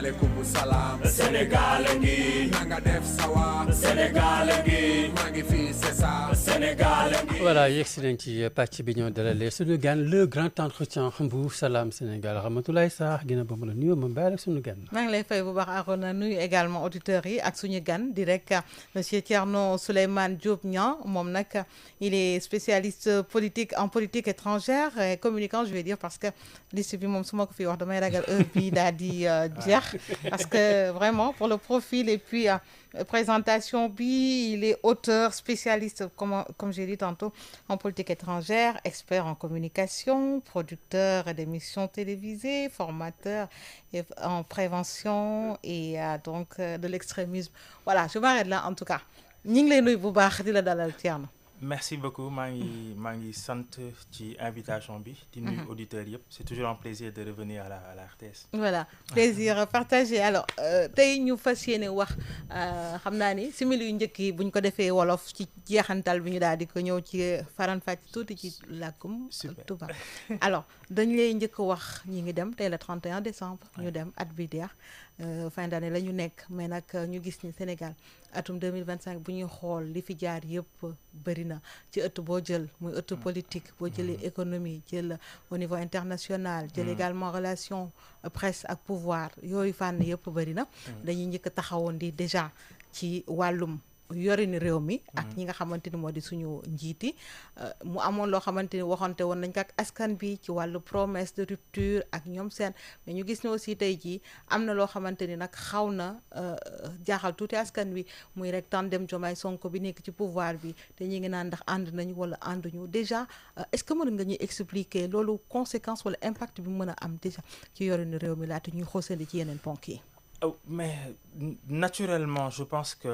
maaleykum salaam. Sénégal ngi. na nga def sawa. Sénégal ngi. maa ngi fii c'est ça. Sénégal ngi. voilà yegg si nañ ci pàcc bi ñoo dalalee suñu gan le grand entretien bu Salam Sénégal Ramatoulaye Sarr ginnaaw ba mu la nuyoo ma bàyyi rek suñu gan. maa ngi lay fay bu baax Arona nuyu également auditeurs yi ak suñu gan di rek monsieur Thierno Souleymane Diop Niang moom nag il est spécialiste politique en politique étrangère et communicant je vais dire parce que liste bi moom su ma ko fi wax damay ragal heure bi daal di jeex parce que vraiment pour le profil et puis présentation bi il est auteur spécialiste comme j'ai dit tantôt en politique étrangère expert en communication producteur d'émissions télévisées formateur en prévention et donc de l'extrémisme voilà je m'arrête là en tout cas ñu ngi lay nuyu bu baax di la dalal Thierno. merci beaucoup maa ngi sant ci invitation bi. di nuyu auditeurs yëpp c'est toujours un plaisir de revenir à la RTS. voilà plaisir partagé alors tey ñu fas yéene wax xam naa ni simili yu njëkk yi buñ ko defee wolof ci jeexantal bi ñu daal di ko ñëw ci faran-fàcc tuuti ci làkkum tubaab alors dañ lay njëkk wax ñi ngi dem tey le 31 décembre ñu dem at bi deex fin d'année la ñu nekk mais nag ñu gis ni Sénégal atum 2025 bu ñuy xool li fi jaar yëpp bëri na ci ëtt boo jël muy ëtt politique boo jëlee économie jël au niveau international jël également relation presse ak pouvoir yooyu fànn yëpp bëri na dañuy njëkk taxawoon di déjà ci wàllum yorini réew mi ak ñi nga xamante ni moo di suñu njiiti mu amoon loo xamante ni waxante woon nañ ko ak askan bi ci wàllu promesse de rupture ak ñoom seen mais ñu gis ne aussi tey jii am na loo xamante ni nag xaw na jaaxal tuuti askan wi muy rek tandem Diomaye Sonko bi nekk ci pouvoir bi te ñu ngi naan ndax ànd nañu wala ànduñu déjà est-ce que mën nga ñuy expliquer loolu conséquence wala impact bi mën a am déjà ci yorini réew mi laata ñuy xoosandi ci yeneen ponk yi. mais naturellement je pense que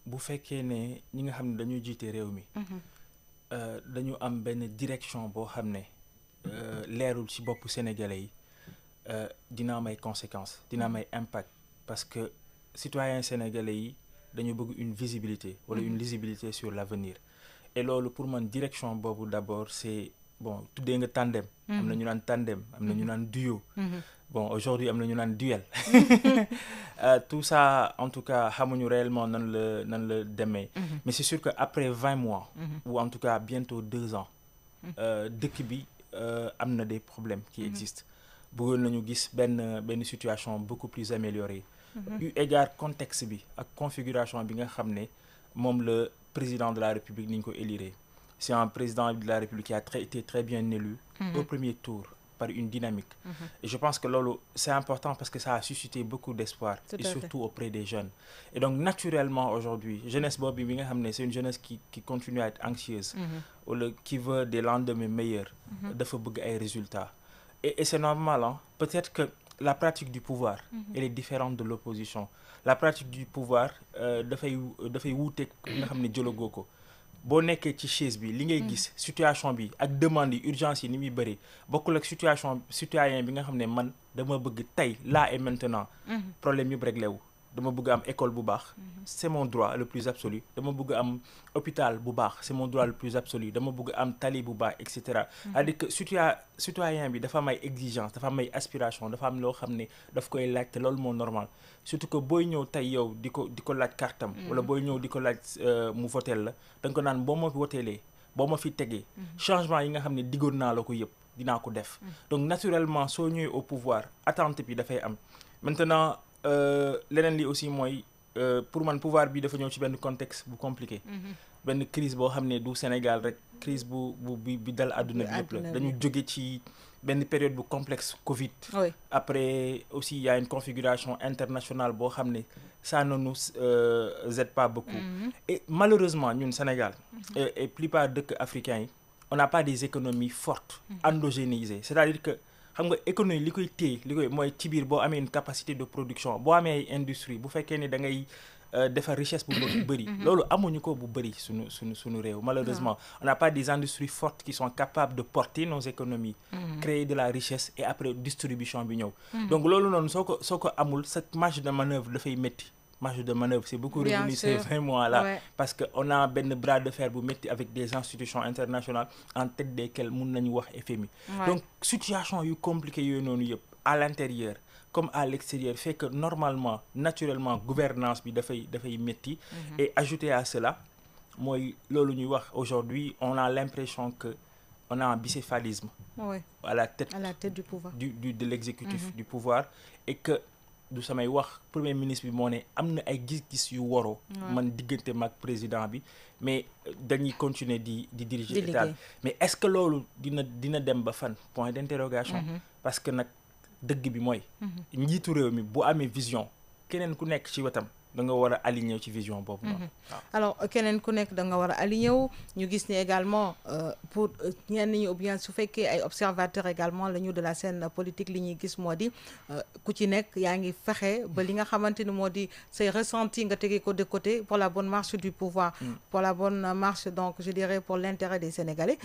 bu fekkee ne ñi nga xam ne dañuy jiite réew mi dañu am benn direction boo xam ne leerul ci boppu sénégalais yi dina am ay conséquences dina am ay impact parce que citoyens sénégalais yi dañu bëgg une visibilité wala une lisibilité sur l'avenir et loolu pour man direction boobu d'abord c'est bon tuddee nga tandem am na ñu naan tandem am na ñu naan duo bon aujourd'hui am na ñu naan duel tout ça en tout cas xamuñu réellement nan la demee mais c'est sûr que après 20 mois ou en tout cas bientôt 2 ans dëkk bi am na des problèmes qui existent bëggoon nañu gis benn situation beaucoup plus améliorée eu égard contexte bi ak configuration bi nga xam ne moom le président de la République ni ñu ko élire c'est un président de la République qui a été très bien élu au premier tour par une dynamique et je pense que loolu c'est important parce que ça a suscité beaucoup d'espoir et surtout auprès des jeunes et donc naturellement aujourd'hui jeunesse boobu bi nga xam ne c'est une jeunesse qui continue à être anxieuse wala qui veut des lendemains meilleurs dafa bëgg ay résultats et c'est normal hein peut-être que la pratique du pouvoir elle est différente de l'opposition la pratique du pouvoir dafay wuuteeg nga xam ne jëlagoo ko boo nekkee ci chaise bi li ngay gis situation bi ak demande yi urgence yi ni muy bëri bokkul ak situation citoyen bi nga xam ne man dama bëgg tey là et maintenant problème yëpp réglé wu dama bëgg am école bu baax c'est mon droit le plus absolu dama bëgg am hôpital bu baax c'est mon droit le plus absolu dama bëgg am tali bu baax et cetera c'est-à-dire que citoyen bi dafa am ay exigence dafa am ay aspiration dafa am loo xam ne daf koy laaj te loolu moo normal surtout que booy ñëw tey yow di ko laaj kartam wala booy ñëw di ko laaj mu votel la da nga ko naan boo ma votelee boo ma fi tegee changement yi nga xam ne diggoon naa la ko yëpp dinaa ko def donc naturellement soo ñëwee au pouvoir attente bi dafay am maintenant leneen li aussi mooy pour man pouvoir bi dafa ñëw ci benn contexte bu compliqué benn crise boo xam ne du Sénégal rek crise bi dal àdduna bi yëpp la dañu jóge ci benn période bu complexe Covid après aussi il y a une configuration internationale boo xam ne ça ne nous aide pas beaucoup et malheureusement ñun Sénégal et plupart dëkk africains yi on n'a pas des économies fortes endogénéisées c'est-à-dire que xam nga économie li koy téye li koy mooy ci biir boo amee une capacité de production boo amee ay industrie bu fekkee ne da ngay defar richesse bu bëri loolu amuñu ko bu bëri suñu réew malheureusement on n'a pas des industries fortes qui sont capables de porter nos économies créer de la richesse et après distribution bi ñëw donc loolu noonu soo ko amul sa marge de manœuvre dafay métti marge de manœuvre c'est beaucoup revenu ces 20 mois-là parce que on a benn bras de fer bu métti avec des institutions internationales en tête desquelles mun nañu wax FMI donc situation yu compliquées yooyu noonu yëpp à l'intérieur comme à l'extérieur fait que normalement naturellement gouvernance bi dafay métti et ajouter à cela mooy loolu ñuy wax aujourd'hui on a l'impression que on a un bicéphalisme à la tête du pouvoir de l'exécutif du pouvoir et que du samay wax premier ministre bi moo ne am na ay gis-gis yu waroo man diggante mag président bi mais dañuy continuer di diriger état mais est-ce que loolu dina dem ba fan point d'interrogation parce que nag dëgg bi mooy njiitu réew mi bu amee vision keneen ku nekk ci wetam da nga war a aligné ci vision boobu noonu alors keneen ku nekk da nga war a aligné wu ñu gis ne également pour ñenn ñi ou bien su fekkee ay observateurs également la ñu de la scène politique li ñuy gis moo di ku ci nekk yaa ngi fexe ba li nga xamante ni moo di say ressenti nga tege ko de côté pour la bonne marche du pouvoir pour la bonne marche donc je dirais pour l'intérêt des Sénégalais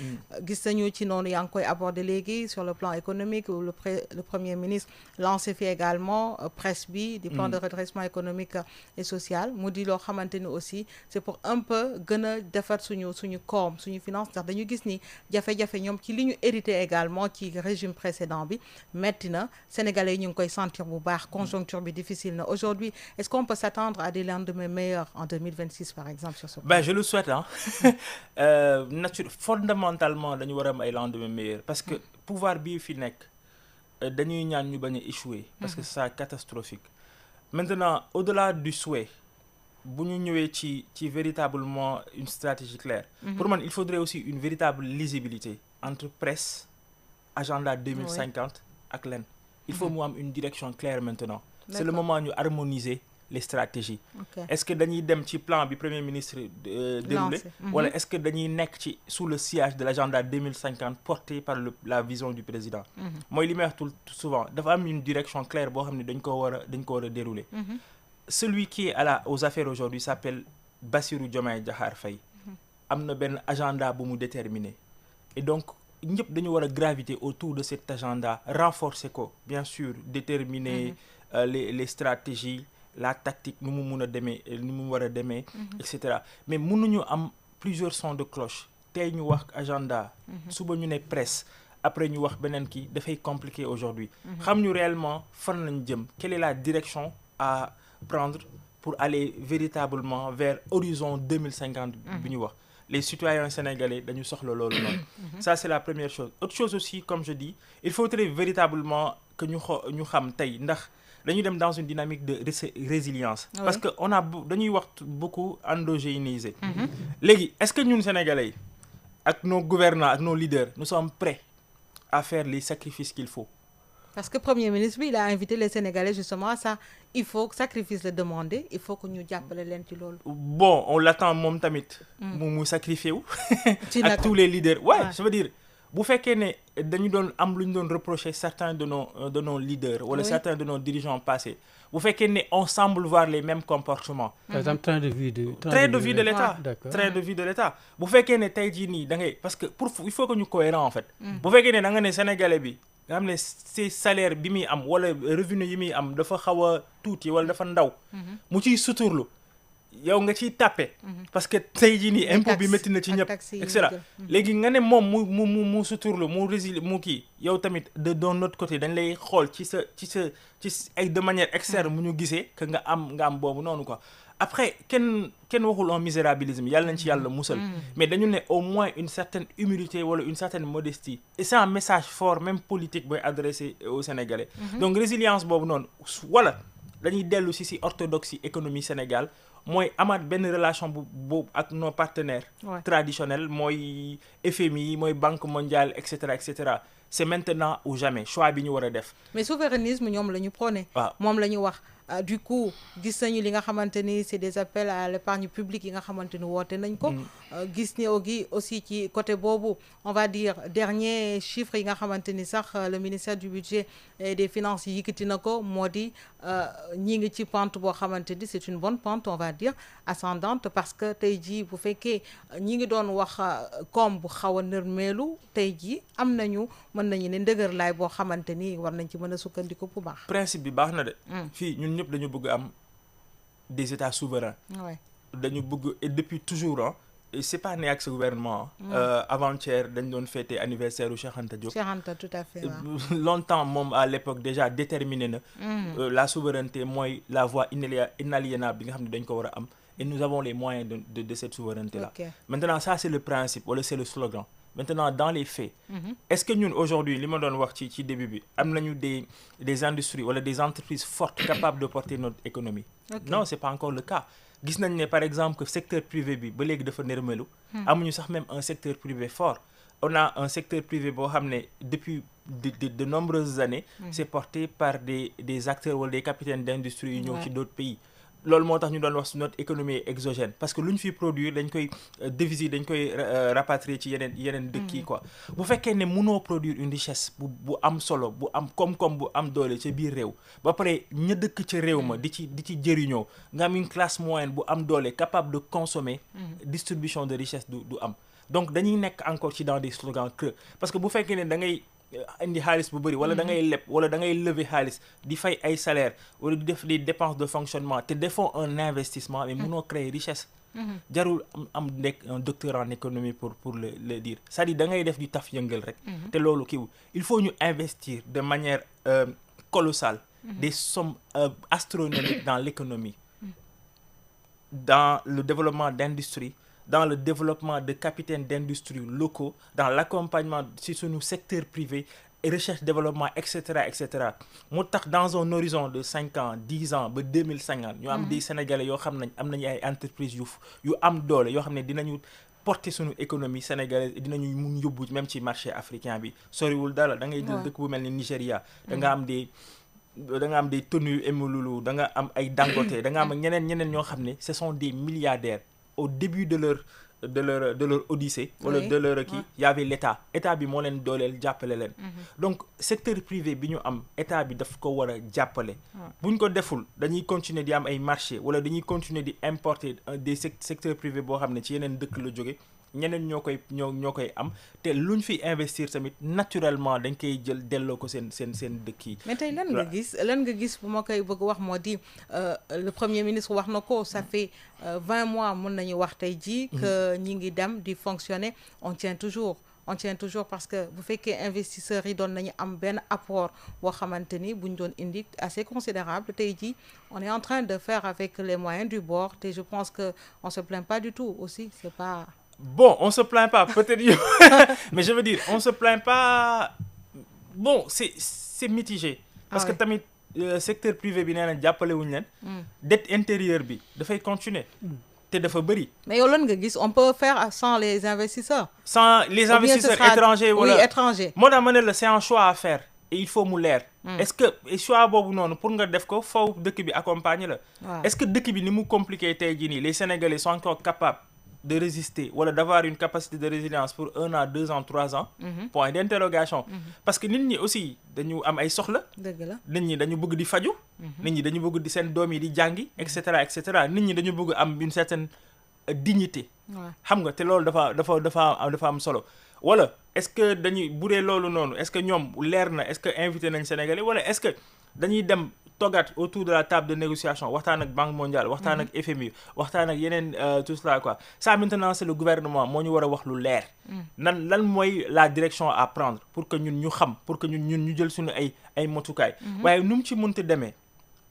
gis nañu ci noonu yaa ngi koy aborder léegi sur le plan économique où le premier ministre lancé fi également presse bi du plan de redressement économique et social mu di loo xamante ni aussi c'est pour un peu gën a defar suñu koom suñu finance ndax dañu gis ni jafe-jafe ñoom ci li ñu hérité également ci régime précédent bi metti na Sénégalais yi ñu ngi koy sentir bu baax conjoncture bi difficile na aujourd'hui est-ce qu'on peut s'attendre à des lendemains meilleurs en 2026 par exemple sur ce point? Je le souhaite fondamentalement dañu war a am ay lendemains meilleurs parce que pouvoir bii fi nekk dañuy ñaan ñu bañ a échouer parce que c'est catastrophique. Maintenant, au-delà du souhait, bu ñu ñëwee ci véritablement une stratégie claire. Pour moi, il faudrait aussi une véritable lisibilité entre presse, agenda 2050 ak len. Il faut mu am une direction claire maintenant. C'est le moment ñu harmoniser les stratégies. Est-ce que dañuy dem ci plan bi premier ministre déroulé wala est-ce que dañuy nekk ci sous le sillage de l'agenda 2050 porté par la vision du président. Mooy li may wax tout souvent dafa am une direction claire boo xam ne dañ ko war a dérouler. Celui qui est aux affaires aujourd'hui s'appelle Bassirou Diomaye Diakhar Faye. Am na benn agenda bu mu déterminé et donc ñëpp dañu war a graviter autour de cet agenda renforcer ko bien sûr déterminer les stratégies, la tactique nu mu mun a demee nu mu war a demee et cetera mais mënuñu am plusieurs sons de cloche tey ñu wax agenda suba ñu ne presse après ñu wax beneen kii dafay compliqué aujourd'hui xam ñu réellement fan lañ jëm quelle est la direction à prendre pour aller véritablement vers horizon 2050 bi ñu wax les citoyens sénégalais dañu soxla loolu noonu ça c'est la première chose. Autre chose aussi comme je dis il faudrait véritablement que ñu xam tey ndax dañuy dem dans une dynamique de résilience parce que on a dañuy wax beaucoup endogénéisé léegi est-ce que ñun sénégalais yi ak nos gouvernants ak nos leaders nous sommes prêts à faire les sacrifices qu'il faut? Parce que premier ministre bi il a invité les Sénégalais justement à ça il faut que sacrifice le demander il faut que ñu jàppale leen ci loolu. Bon on l'attend moom tamit mu sacrifié wu ak tous les leaders je veux dire bu fekkee ne dañu doon am lu ñu doon reprocher certains de nos leaders wala certains de nos dirigeants passés bu fekkee ne on semble voir les mêmes comportements. Par exemple train de vie de l'État. Train de vie de l'État bu fekkee ne tey jii nii da ngay parce que il faut que ñu cohérent en fait. bu fekkee ne da nga ne Sénégalais bi nga xam ne ses salaire bi muy am wala revenu yi muy am dafa xaw a tuuti wala dafa ndaw. mu ciy suturlu. yow nga ciy tàppe parce que tey jii nii impôt bi métti na ci ñëpp et cetera léegi nga ne moom mu suturlu mu résilier mu kii yow tamit de notre côté dañ lay xool ci ay de manière externe mu ñu gisee que nga am boobu noonu quoi après kenn waxul un misérabilisme yàlla nañ ci yàlla musal mais dañu ne au moins une certaine humilité wala une certaine modestie et c'est un message fort même politique booy adressé aux Sénégalais donc résilience boobu noonu wala dañuy dellu si orthodoxie économie Sénégal mooy amaat benn relation bu ak nos partenaires traditionnels mooy FMI mooy Banque mondiale et cetera c'est maintenant ou jamais choix bi ñu war a def. Mais souverainisme ñoom la ñu prôné. moom la ñu wax du coup gis nañu li nga xamante ni c'est des appels à l'épargne publique yi nga xamante ni woote nañ ko. gis ne aussi ci côté boobu on va dire dernier chiffre yi nga xamante ni sax le ministère du budget et des finances yëkkati na ko moo di ñi ngi ci pente boo xamante ni c'est une bonne pente on va dire ascendante parce que tey jii bu fekkee ñi ngi doon wax koom bu xaw a nërmeelu tey jii am nañu mën nañu ne ndëgër laay boo xamante ni war nañ ci mën a sukkandiku bu baax. principe bi baax na de. fii ñun ñëpp dañu bëgg am des états souverains. dañu bëgg et depuis toujours c'est pas né ak ce gouvernement. Avant-hier dañ doon fêter anniversaire u Cheikh Anta Diop. Cheikh Anta tout à fait waaw. Longtemps moom à l'époque déjà déterminé na. La souveraineté mooy la voie inaliénable bi nga xam ne dañ ko war a am. Et nous avons les moyens de cette souveraineté-là. Ok. Maintenant ça c'est le principe wala c'est le slogan. Maintenant dans les faits. Est-ce que ñun aujourd'hui li ma doon wax ci début bi am nañu des industries wala des entreprises fortes capables de porter notre économie. Ok. Non c'est pas encore le cas. Gis nañ ne par exemple que secteur privé bi ba léegi dafa nërmelu. Amuñu sax même un secteur privé fort. On a un secteur privé boo xam ne depuis de nombreuses années. C'est porté par des acteurs wala des capitaines d'industrie yu ñëw ci d'autres pays. Loolu moo tax ñu doon wax notre économie exogène parce que lu ñu fi produire dañ koy devise dañ koy rapatrier ci yeneen dëkk yi quoi. Bu fekkee ne mënoo produire une richesse bu am solo bu am koom-koom bu am doole ca biir réew ba pare ña dëkk ca réew ma di ci jëriñoo nga am une classe moyenne bu am doole capable de consommer. Distribution de richesse du am. Donc dañuy nekk encore ci dans des slogans creux parce que bu fekkee ne da ngay indi xaalis bu bëri wala da ngay leb wala da ngay lever xaalis di fay ay salaire wala di def des dépenses de fonctionnement te defoo un investissement mais mënoo créer richesse. Jarul am nekk un docteur en économie pour le dire c'est-à-dire da ngay def di taf yëngal rek. te loolu kiiw il faut ñu investir de manière colossale. Des sommes astronomiques dans l'économie, dans le développement d'industrie, dans le développement de capitaines d'industrie locaux, dans l'accompagnement si suñu secteur privé et recherche développement et cetera moo tax dans un horizon de 5 ans 10 ans ba 2050 ñu am des Sénégalais yoo xam ne am nañu ay entreprises yu am doole yoo xam ne dinañu porter suñu économie sénégalaise dinañu mun yóbbu même ci marché africain bi soriwul dara da ngay jël dëkk bu mel ni Nigéria da nga am des Tonu Emululu da nga am ay Dangote da nga am ñeneen ñoo xam ne ce sont des milliardaires. Au début de leur odyssée wala de leur kii y avait état bi moo leen dooleel jàppale leen. Donc secteur privé bi ñu am état bi daf ko war a jàppale. buñ ko deful dañuy continuer di am ay marché wala dañuy continuer di importer des secteurs privés boo xam ne ci yeneen dëkk la jóge ñeneen ñoo koy am te luñ fi investir tamit naturellement dañ koy jël delloo ko seen dëkk yi. mais tey lan nga gis bu ma koy bëgg wax moo di le premier ministre wax na ko ça fait 20 mois mën nañu wax tey jii que ñi ngi dem di fonctionner on tient toujours parce que bu fekkee investisseurs yi doon nañu am benn apport boo xamante ni buñ doon indi assez considérable tey jii on est en train de faire avec les moyens du bord te je pense que on se plaint pas du tout aussi c'est pas. Bon, on se plaint pas, peut-être. Mais je veux dire, on se plaint pas. Bon, c'est mitigé. Parce que tamit secteur privé bi nee na jàppale wuñu leen. Dette intérieure bi dafay continuer. te dafa bëri. Mais yow lan nga gis on peut faire sans les investisseurs. Sans les investisseurs étrangers wala oui étrangers. moo tax ma ne la c'est un choix à faire. Et il faut mu leer. Est-ce que choix boobu noonu pour nga def ko faw dëkk bi accompagner la. Est-ce que dëkk bi ni mu compliqué tey jii nii les Sénégalais sont encore capables de résister wala d'avoir une capacité de résilience pour 1 an 2 ans 3 ans. Point d'interrogation. Parce que nit ñi aussi dañu am ay soxla. dëgg la nit ñi dañu bëgg di faju. nit ñi dañu bëgg di seen doom yi di jàngi et cetera nit ñi dañu bëgg am une certaine dignité. xam nga te loolu dafa am solo. wala est-ce que dañuy bu dee loolu noonu est-ce que ñoom leer na est-ce que invité nañ Sénégalais wala est-ce que dañuy dem toogaat autour de la table de négociation waxtaan ak Banque mondiale waxtaan ak FMI waxtaan ak yeneen tout cela quoi ça maintenant c'est le gouvernement moo ñu war a wax lu leer. lan mooy la direction à prendre pour que ñun ñu xam pour que ñun ñu jël suñu ay motukaay. waaye nu mu ci mënti demee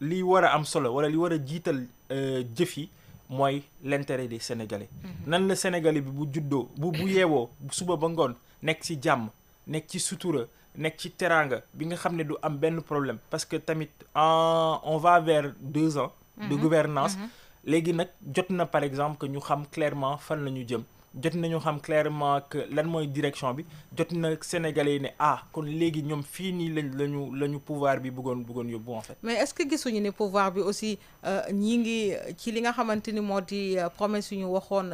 li war a am solo wala li war a jiital jëf yi. mooy l'intérêt des Sénégalais. nan la Sénégalais bi bu juddoo bu yeewoo suba ba ngoon nekk ci jàmm nekk ci sutura nekk ci teraanga bi nga xam ne du am benn problème parce que tamit on va vers 2 ans de gouvernance léegi nag jot na par exemple que ñu xam clairement fan la ñu jëm jot nañu xam clairement que lan mooy direction bi jot na Sénégalais yi ne kon léegi ñoom fii nii lañu pouvoir bi bëggoon yóbbu en fait. mais est-ce que gisuñu ne pouvoir bi aussi ñi ngi ci li nga xamante ni moo di promesse yu ñu waxoon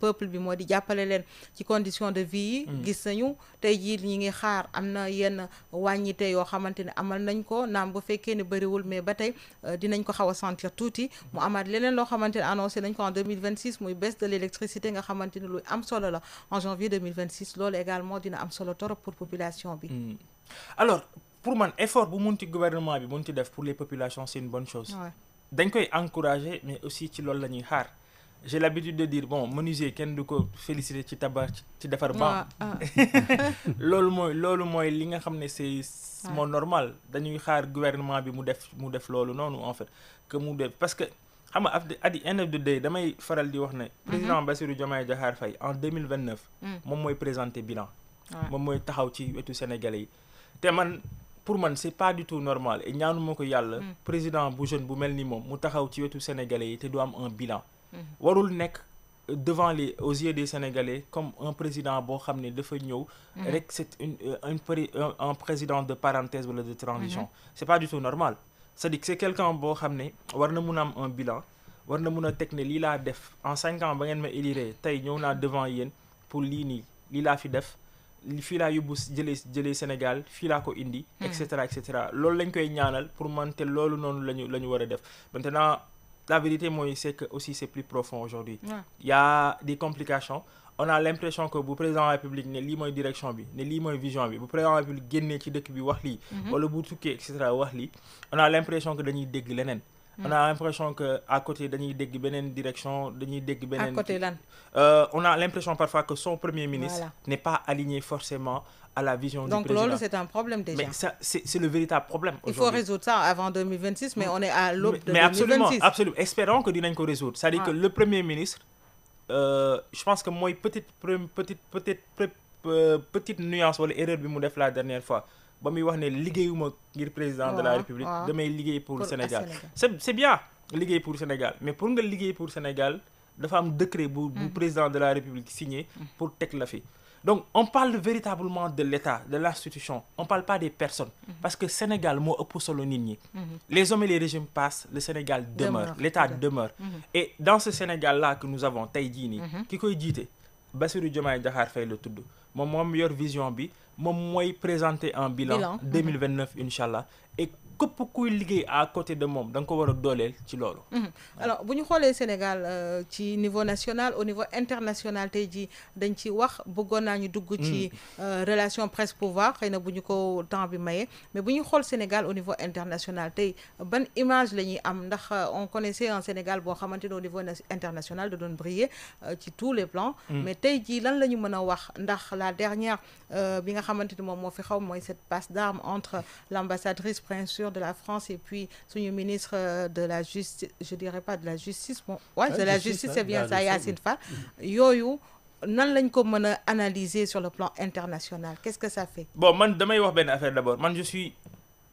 peuple bi moo di jàppale leen ci condition de vie yi. gis nañu tey jii ñi ngi xaar am na yenn wàññite yoo xamante ne amal nañ ko naam bu fekkee ne bëriwul mais ba tey dinañ ko xaw a sentir tuuti mu amaat leneen loo xamante ne annoncé nañ ko en 2026 muy baisse de l'électricité nga xamante ni lu am solo la en janvier 2026 loolu également dina am solo torop pour population bi. Alors pour man effort bu munti gouvernement bi munti def pour les populations c'est une bonne chose. dañ koy encourager mais aussi ci loolu la ñuy xaar j'ai l'habitude de dire bon menuisier kenn du ko féliciter ci tabax ci defar banc loolu mooy li nga xam ne c'est moo normal dañuy xaar gouvernement bi mu def loolu noonu en fait que mu def parce que xam nga at the end of the day damay faral di wax ne président Bassirou Diomaye Diakhar Faye en 2029 moom mooy présenter bilan moom mooy taxaw ci wetu Sénégalais yi te pour man c'est pas du tout normal et ñaanuma ko yàlla président bu jeune bu mel ni moom mu taxaw ci wetu Sénégalais yi te du am un bilan warul nekk devant aux yeux des Sénégalais comme un président boo xam ne dafa ñëw rek c'est un président de parenthèse wala de transition c'est pas du tout normal c'est-à-dire que c'est quelqu'un boo xam ne war na mun a am un bilan war na mun a teg ne lii laa def en 5 ans ba ngeen ma élire tey ñëw naa devant yéen pour lii laa fi def fii laa yóbbu jëlee Sénégal fii laa ko indi et cetera loolu lañ koy ñaanal pour man te loolu noonu la ñu war a def maintenant la vérité mooy c'est que aussi c'est plus profond aujourd'hui il y a des complications on a l'impression que bu président de la République ne lii mooy direction bi ne lii mooy vision bi bu président de la République génnee ci dëkk bi wax lii wala bu tukkee et cetera wax lii on a l'impression que dañuy dégg leneen on a l'impression que à côté dañuy dégg beneen direction dañuy dégg beneen. à côté lan. On a l'impression parfois que son premier ministre n'est pas aligné forcément à la vision du président. Donc loolu c'est un problème déjà. Mais ça c'est le véritable problème aujourd'hui. Il faut résoudre ça avant 2026 mais on est à l'aube de 2026. Mais absolument espérons que dinañ ko résoudre c'est-à-dire que le premier ministre je pense que mooy petite nuance wala erreur bi mu def la dernière fois. ba muy wax ne liggéeyuma ngir président de la République damay liggéey pour Sénégal c'est bien liggéey pour Sénégal mais pour nga liggéey pour Sénégal dafa am décret bu président de la République signé pour teg la fi donc on parle véritablement de l'État de l'institution on parle pas des personnes parce que Sénégal moo ëpp solo nit ñi les hommes et les régimes passent le Sénégal demeure l'État demeure et dans ce Sénégal là que nous avons tey jii nii ki koy jiite Bassirou Diomaye Diakhar Faye la tudd moom yor vision bi moom mooy présenter un bilan 2029 inchallah et képp kuy liggéey à côté de moom da nga ko war a dooleel ci loolu. alors bu ñu xoolee Sénégal ci niveau national au niveau international tey jii dañ ci wax bëggoon naa ñu dugg ci relation presse pouvoir xëy na bu ñu ko temps bi maye mais bu ñu xool Sénégal au niveau international tey ban image la ñuy am ndax on connaissait un Sénégal boo xamante ne au niveau international da doon briller ci tous les plans. mais tey jii lan la ñu mën a wax ndax la dernière bi nga xamante ni moom moo fi xaw mooy cette passe d'armes entre l'ambassadrice Prince de la France et puis suñu ministre de la justice je dirais pas de la justice bon de la justice c'est bien ça Yacine Fall yooyu nan lañ ko mën a analyser sur le plan international qu'est-ce que ça fait bon man damay wax benn affaire d'abord man je suis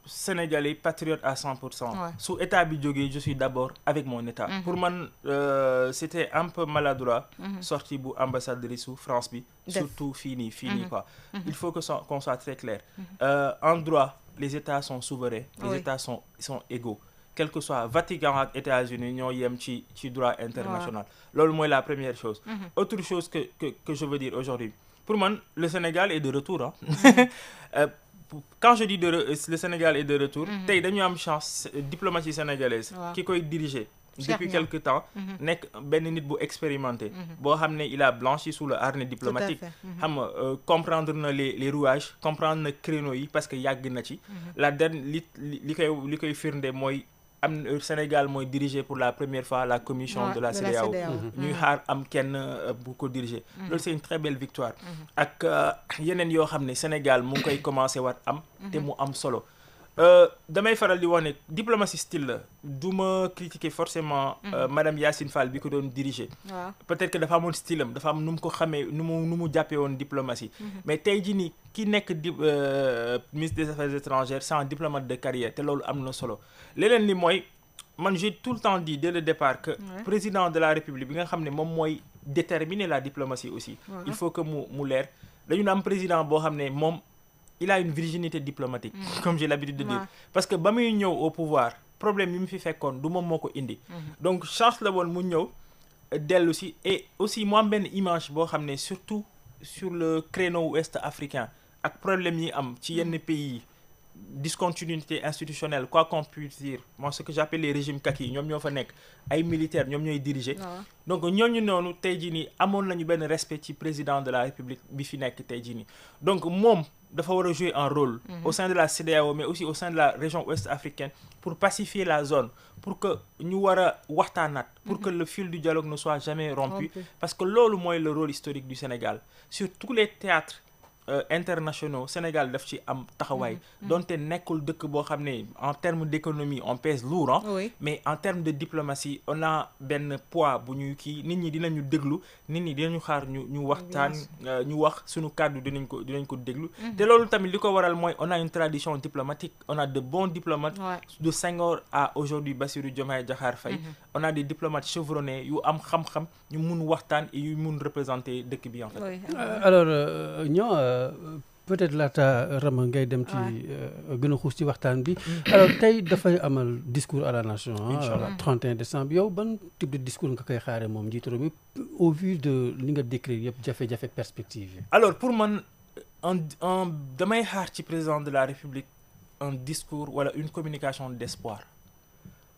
sénégalais patriote à 100% su état bi jógee je suis d'abord avec mon état pour man c'était un peu maladroit sortie bu ambassadrice su France bi surtout fii nii quoi il faut que qu'on soit très clair en droit les États sont souverains les États sont égaux quel que soit Vatican ak États-Unis ñoo yem ci droit international loolu mooy la première chose autre chose que je veux dire aujourd'hui pour man le Sénégal est de retour quand je dis le Sénégal est de retour tey dañu am chance diplomatie sénégalaise ki koy diriger depuis quelque temps nekk benn nit bu expérimenté boo xam ne il a blanchi sous le harnais diplomatique xam nga comprendre na les rouages comprendre na créneaux yi parce que yàgg na ci la dernière li koy firnde mooy am Sénégal mooy dirigé pour la première fois la commission de la CEDEAO ñuy xaar am kenn bu ko diriger loolu c'est une très belle victoire ak yeneen yoo xam ne Sénégal mu ngi koy commencer waat am te mu am solo damay faral di wax ne diplomatie style la du ma critiquer forcément madame Yacine Fall bi ko doon diriger peut-être que dafa amoon style am dafa am nu mu ko xamee nu mu jàppee woon diplomatie mais tey jii nii ki nekk ministre des Affaires étrangères c'est un diplomate de carrière te loolu am na solo leneen li mooy man j'ai tout le temps dit dès le départ que président de la République bi nga xam ne moom mooy déterminer la diplomatie aussi il faut que mu leer dañu am président boo xam ne moom il a une virginité diplomatique comme j'ai l'habitude de dire parce que ba muy ñëw au pouvoir problème yi mu fi fekkoon du moom moo ko indi donc chance la woon mu ñëw dellu si et aussi mu am benn image boo xam ne surtout sur le créneau ouest africain ak problème yi am ci yenn pays discontinuité institutionnelle quoi qu'on puisse dire moi ce que j'appelle les régimes kaki ñoom ñoo fa nekk ay militaires ñoom ñooy diriger donc ñooñu noonu tey jii nii amoon nañu benn respect ci président de la République bi fi nekk tey jii nii donc moom dafa war a jouer un rôle au sein de la CEDEAO mais aussi au sein de la région ouest africaine pour pacifier la zone pour que ñu war a waxtaanaat pour que le fil du dialogue ne soit jamais rompu parce que loolu mooy le rôle historique du Sénégal sur tous les théâtres internationaux Sénégal daf ci am taxawaay donte nekkul dëkk boo xam ne en termes d'économie on pèse lourd hein Oui. mais en termes de diplomatie on a benn poids bu ñuy kii nit ñi dinañu déglu nit ñi dinañu xaar ñu waxtaan ñu wax suñu kàddu dinañ ko déglu te loolu tamit li ko waral mooy on a une tradition diplomatique on a de bons diplomates de Senghor à aujourd'hui Bassirou Diomaye Diakhar Faye on a des diplomates chevronnés yu am xam-xam ñu mun waxtaan et yu mun représenter dëkk bi en fait. Oui. alors ñoo peut-être laata Rama ngay dem ci gën a xuus ci waxtaan bi alors tey dafay amal discours à la nation le 31 décembre yow ban type de discours nga koy xaare moom njiitu réew mi au vu de li nga décrire yëpp jafe-jafe perspective yi. alors pour man damay xaar ci président de la République un discours wala une communication d'espoir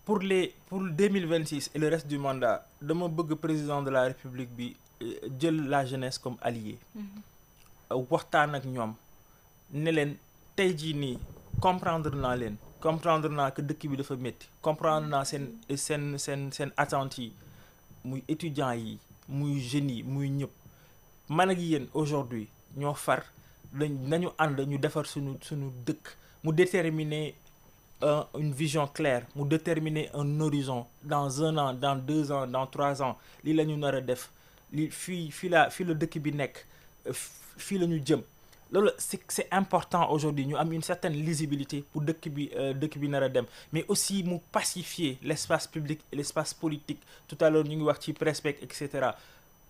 pour 2026 et le reste du mandat dama bëgg président de la République bi jël la jeunesse comme allié waxtaan ak ñoom ne leen tey jii nii comprendre naa que dëkk bi dafa métti comprendre naa seen attentes yi muy étudiants yi muy jeunes yi muy ñëpp man ak yéen aujourd'hui ñoo far nañu ànd ñu defar suñu dëkk mu déterminer une vision claire mu déterminer un horizon dans 1 an dans 2 ans dans 3 ans lii la ñu nar a def li fii la dëkk bi nekk fii la ñu jëm loolu c'est important aujourd'hui ñu am une certaine lisibilité pour dëkk bi nar a dem mais aussi mu pacifier l'espace public et l'espace politique tout à l'heure ñu ngi wax ci presse beeg et cetera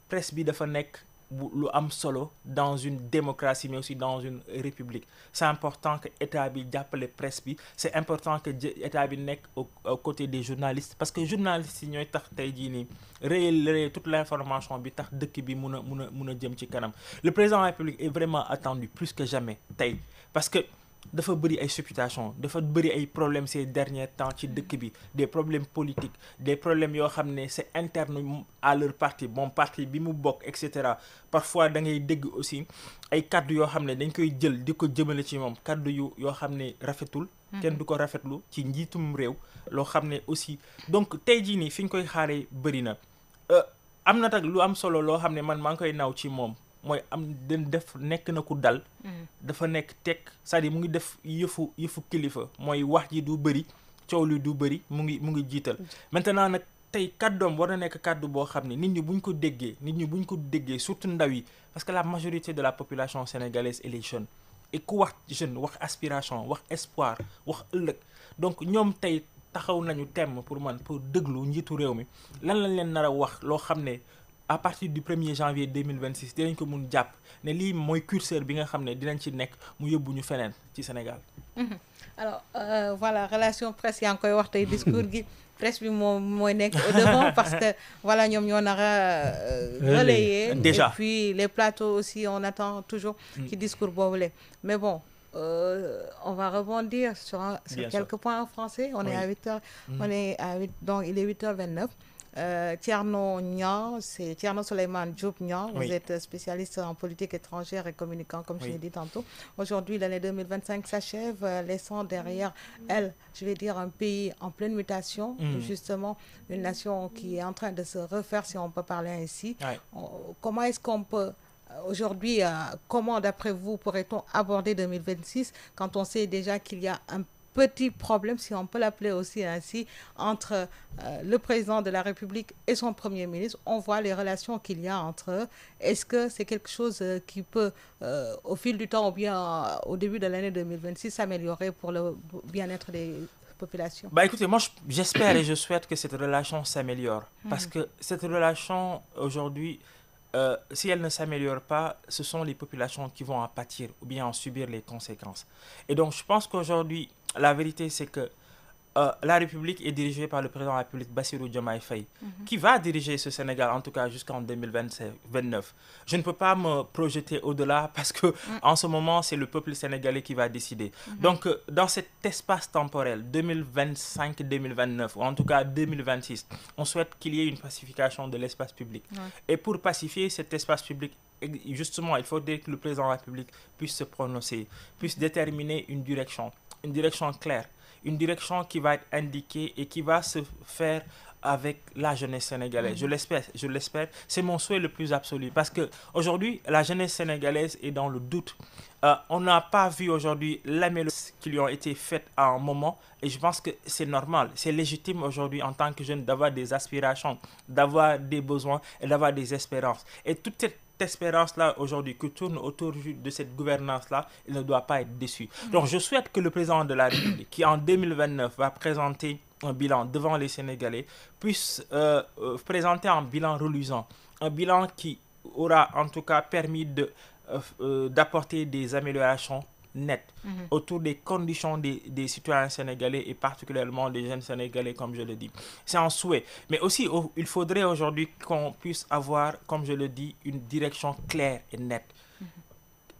presse bi dafa nekk lu am solo dans une démocratie mais aussi dans une république c'est important que état bi jàppale presse bi c'est important que état bi nekk aux côtés des journalistes parce que journalistes yi ñooy tax tey jii nii relayer toute l'information bi tax dëkk bi mun a jëm ci kanam le président de la République est vraiment attendu plus que jamais tey parce que dafa bëri ay supputation dafa bëri ay problèmes ces derniers temps ci dëkk bi des problèmes politiques des problèmes yoo xam ne c'est interne à leur parti bon parti bi mu bokk et cetera parfois da ngay dégg aussi ay kaddu yoo xam ne dañ koy jël di ko jëmale ci moom kaddu yoo xam ne rafetul kenn du ko rafetlu ci njiitum réew loo xam ne aussi donc tey jii nii fi ñu koy xaaree bëri na am na tak lu am solo loo xam ne man maa ngi koy naw ci moom mooy def nekk na ku dal dafa nekk tekk c'est-à-dire mu ngi def yëfu kilifa mooy wax ji du bëri coow li du bëri mu ngi jiital maintenant nag tey kàddoom war na nekk kàddu boo xam ne nit ñi buñ ko déggee surtout ndaw yi parce que la majorité de la population sénégalaise est les jeunes et ku wax jeune wax aspiration wax espoir wax ëllëg donc ñoom tey taxaw nañu temm pour déglu njiitu réew mi lan lañ leen nar a wax loo xam ne à partir du 1er janvier 2026 dinañ ko mun jàpp ne lii mooy curseur bi nga xam ne dinañ ci nekk mu yóbbu ñu feneen ci Sénégal. alors voilà relation presse yaa ngi koy wax tey discours gi presse bi moom mooy nekk au devant parce que voilà ñoom ñoo nar a relayer déjà et puis les plateaux aussi on attend toujours ci discours boobule mais bon on va rebondir sur quelques points en français on est à 8h donc il est 8h29. Thierno Niang, c'est Thierno Souleymane Diop Niang. Vous êtes spécialiste en politique étrangère et communicant, comme je l'ai dit tantôt. Aujourd'hui, l'année 2025 s'achève, laissant derrière elle, je vais dire, un pays en pleine mutation, justement, une nation qui est en train de se refaire, si on peut parler ainsi. Comment est-ce qu'on peut, aujourd'hui, comment, d'après vous, pourrait-on aborder 2026 quand on sait déjà qu'il y a un petit problème, si on peut l'appeler aussi ainsi, entre le président de la République et son Premier ministre. On voit les relations qu'il y a entre eux. Est-ce que c'est quelque chose qui peut, au fil du temps ou bien au début de l'année 2026, s'améliorer pour le bien-être des populations? Écoutez, moi j'espère et je souhaite que cette relation s'améliore. Parce que cette relation, aujourd'hui, si elle ne s'améliore pas, ce sont les populations qui vont en pâtir ou bien en subir les conséquences. Et donc, je pense qu'aujourd'hui, la vérité, c'est que la République est dirigée par le président de la République, Bassirou Diomaye Faye, qui va diriger ce Sénégal, en tout cas jusqu'en 2029. Je ne peux pas me projeter au-delà parce que en ce moment, c'est le peuple sénégalais qui va décider. Donc, dans cet espace temporel, 2025-2029, ou en tout cas 2026, on souhaite qu'il y ait une pacification de l'espace public. Et pour pacifier cet espace public, justement, il faudrait que le président de la République puisse se prononcer, puisse déterminer une direction claire, une direction qui va être indiquée et qui va se faire avec la jeunesse sénégalaise. Je l'espère. C'est mon souhait le plus absolu. Parce qu'aujourd'hui, la jeunesse sénégalaise est dans le doute. On n'a pas vu aujourd'hui l'amélioration qui lui ont été faites à un moment. Et je pense que c'est normal, c'est légitime aujourd'hui en tant que jeune d'avoir des aspirations, d'avoir des besoins et d'avoir des espérances. Et toute cette espérance-là aujourd'hui qui tourne autour de cette gouvernance-là, il ne doit pas être déçu. Donc je souhaite que le président de la République, qui en 2029 va présenter un bilan devant les Sénégalais, puisse présenter un bilan reluisant, un bilan qui aura en tout cas permis d'apporter des améliorations nettes autour des conditions des citoyens sénégalais et particulièrement des jeunes sénégalais, comme je le dis. C'est un souhait. Mais aussi, il faudrait aujourd'hui qu'on puisse avoir, comme je le dis, une direction claire et nette.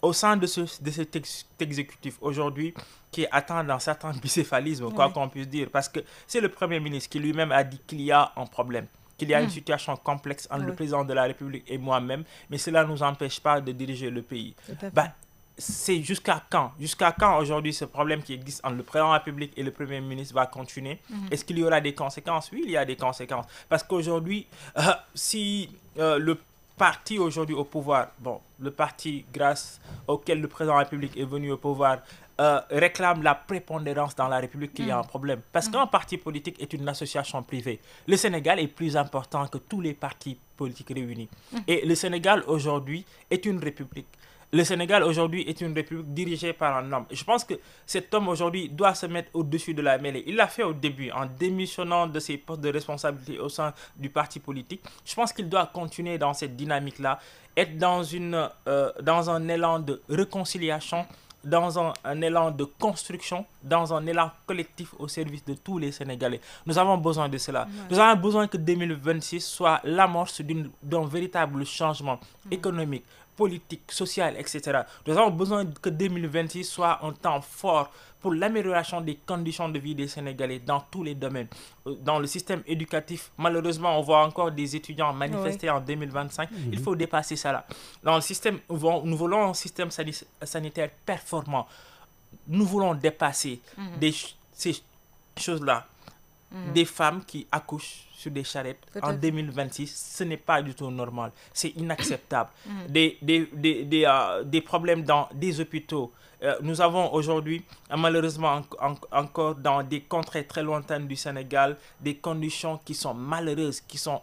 Au sein de cet exécutif aujourd'hui, qui est atteint d'un certain bicéphalisme, quoi qu'on puisse dire, parce que c'est le Premier ministre qui lui-même a dit qu'il y a un problème, qu'il y a une situation complexe entre le président de la République et moi-même, mais cela ne nous empêche pas de diriger le pays. C'est jusqu'à quand aujourd'hui ce problème qui existe entre le président de la République et le Premier ministre va continuer? Est-ce qu'il y aura des conséquences? Oui, il y a des conséquences. Parce qu'aujourd'hui, si le parti aujourd'hui au pouvoir, le parti grâce auquel le président de la République est venu au pouvoir, réclame la prépondérance dans la République, qu'il y a un problème. Parce qu'un parti politique est une association privée. Le Sénégal est plus important que tous les partis politiques réunis. Et le Sénégal aujourd'hui est une république. Le Sénégal aujourd'hui est une république dirigée par un homme. Je pense que cet homme aujourd'hui doit se mettre au-dessus de la mêlée. Il l'a fait au début en démissionnant de ses postes de responsabilité au sein du parti politique. Je pense qu'il doit continuer dans cette dynamique-là, être dans un élan de réconciliation, dans un élan de construction, dans un élan collectif au service de tous les Sénégalais. Nous avons besoin de cela. Nous avons besoin que 2026 soit l'amorce d'un véritable changement économique, politique, social, etc. Nous avons besoin que 2026 soit un temps fort pour l'amélioration des conditions de vie des Sénégalais dans tous les domaines. Dans le système éducatif, malheureusement, on voit encore des étudiants manifester en 2025. Il faut dépasser ça là. Dans le système, nous voulons un système sanitaire performant. Nous voulons dépasser ces choses-là. Des femmes qui accouchent sur des charrettes en 2026, ce n'est pas du tout normal. C'est inacceptable. Des problèmes dans des hôpitaux. Nous avons aujourd'hui, malheureusement, encore dans des contrées très lointaines du Sénégal, des conditions qui sont malheureuses, qui sont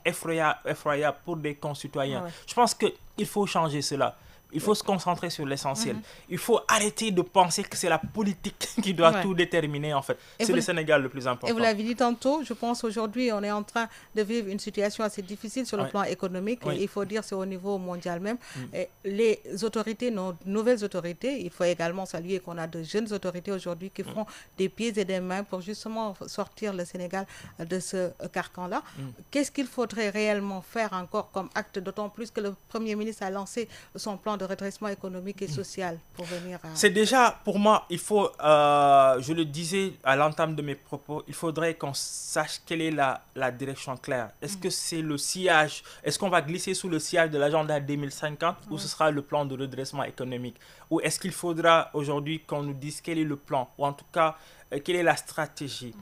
effroyables pour des concitoyens. Je pense qu'il faut changer cela. Il faut se concentrer sur l'essentiel. Il faut arrêter de penser que c'est la politique qui doit tout déterminer, en fait. C'est le Sénégal le plus important. Et vous l'avez dit tantôt, je pense aujourd'hui, on est en train de vivre une situation assez difficile sur le plan économique. Et il faut dire c'est au niveau mondial même. Et les autorités, nos nouvelles autorités, il faut également saluer qu'on a de jeunes autorités aujourd'hui qui font des pieds et des mains pour justement sortir le Sénégal de ce carcan-là. Qu'est-ce qu'il faudrait réellement faire encore comme acte, d'autant plus que le Premier ministre a lancé son plan de redressement économique et social pour venir à... C'est déjà, pour moi, il faut, je le disais à l'entame de mes propos, il faudrait qu'on sache quelle est la direction claire. Est-ce que c'est le sillage, est-ce qu'on va glisser sous le sillage de l'agenda 2050 ou ce sera le plan de redressement économique? Ou est-ce qu'il faudra aujourd'hui qu'on nous dise quel est le plan, ou en tout cas, quelle est la stratégie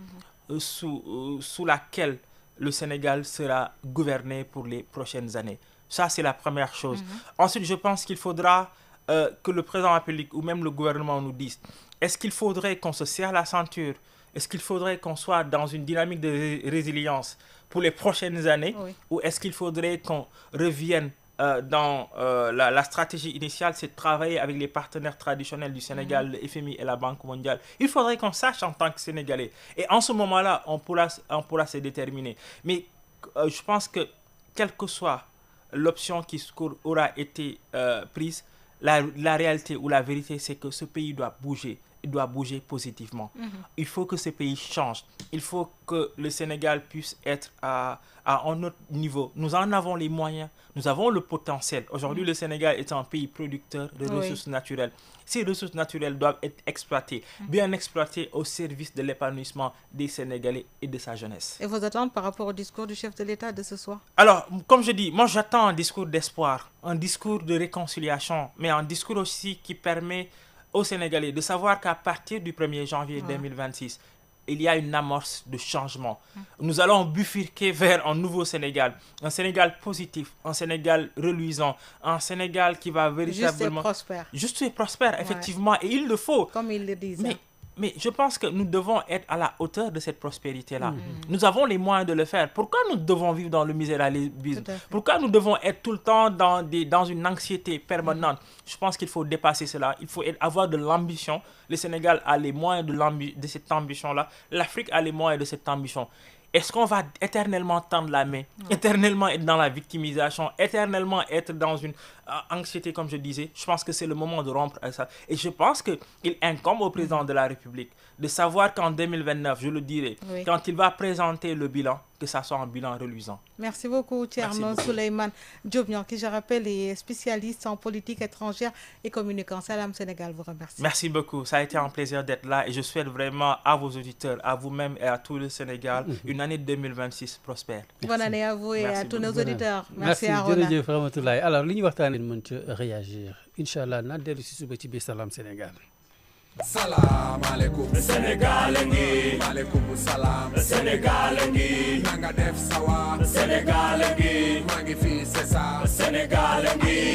sous laquelle le Sénégal sera gouverné pour les prochaines années? Ça, c'est la première chose. Ensuite, je pense qu'il faudra que le président de la République ou même le gouvernement nous dise, est-ce qu'il faudrait qu'on se serre la ceinture? Est-ce qu'il faudrait qu'on soit dans une dynamique de résilience pour les prochaines années? Ou est-ce qu'il faudrait qu'on revienne dans la stratégie initiale, c'est de travailler avec les partenaires traditionnels du Sénégal, le FMI et la Banque mondiale? Il faudrait qu'on sache en tant que Sénégalais. Et en ce moment-là, on pourra se déterminer. Mais je pense que, quel que soit l'option qui aura été prise, la réalité ou la vérité, c'est que ce pays doit bouger. il doit bouger positivement. Il faut que ce pays change. Il faut que le Sénégal puisse être à un autre niveau. Nous en avons les moyens, nous avons le potentiel. Aujourd'hui, le Sénégal est un pays producteur de ressources naturelles. Ces ressources naturelles doivent être exploitées, bien exploitées au service de l'épanouissement des Sénégalais et de sa jeunesse. Et vos attentes par rapport au discours du chef de l'État de ce soir? Alors, comme je dis, moi j'attends un discours d'espoir, un discours de réconciliation, mais un discours aussi qui permet aux Sénégalais de savoir qu'à partir du 1er janvier 2026, il y a une amorce de changement. Nous allons bifurquer vers un nouveau Sénégal, un Sénégal positif, un Sénégal reluisant, un Sénégal qui va véritablement... Juste et prospère. Effectivement, et il le faut. Comme il le disait. Mais je pense que nous devons être à la hauteur de cette prospérité-là. Nous avons les moyens de le faire. Pourquoi nous devons vivre dans le misérabilisme? Pourquoi nous devons être tout le temps dans une anxiété permanente? Je pense qu'il faut dépasser cela. Il faut avoir de l'ambition. Le Sénégal a les moyens de cette ambition-là. L'Afrique a les moyens de cette ambition. Est-ce qu'on va éternellement tendre la main, éternellement être dans la victimisation, éternellement être dans une anxiété, comme je disais? Je pense que c'est le moment de rompre avec ça. Et je pense qu'il incombe au président de la République de savoir qu'en 2029, je le dirai, quand il va présenter le bilan, que ça soit un bilan reluisant. Merci beaucoup, Thierno Souleymane Diop, qui, je rappelle, est spécialiste en politique étrangère et communicant. Salam Sénégal vous remercie. Merci beaucoup. Ça a été un plaisir d'être là et je souhaite vraiment à vos auditeurs, à vous-même et à tout le Sénégal, une année 2026 prospère. Bonne année à vous et à tous nos auditeurs. Merci jërëjëf Ramatoulaye. Alors li ñu waxtaanee mën ci réagir incha allah naa dellu si suba ci biir Salam Sénégal. Salam alaikum. Sénégal ngi. Maaleykum salaam. Sénégal ngi. Nanga def sawa. Sénégal ngi. maa ngi fii c'est ça. Sénégal ngi.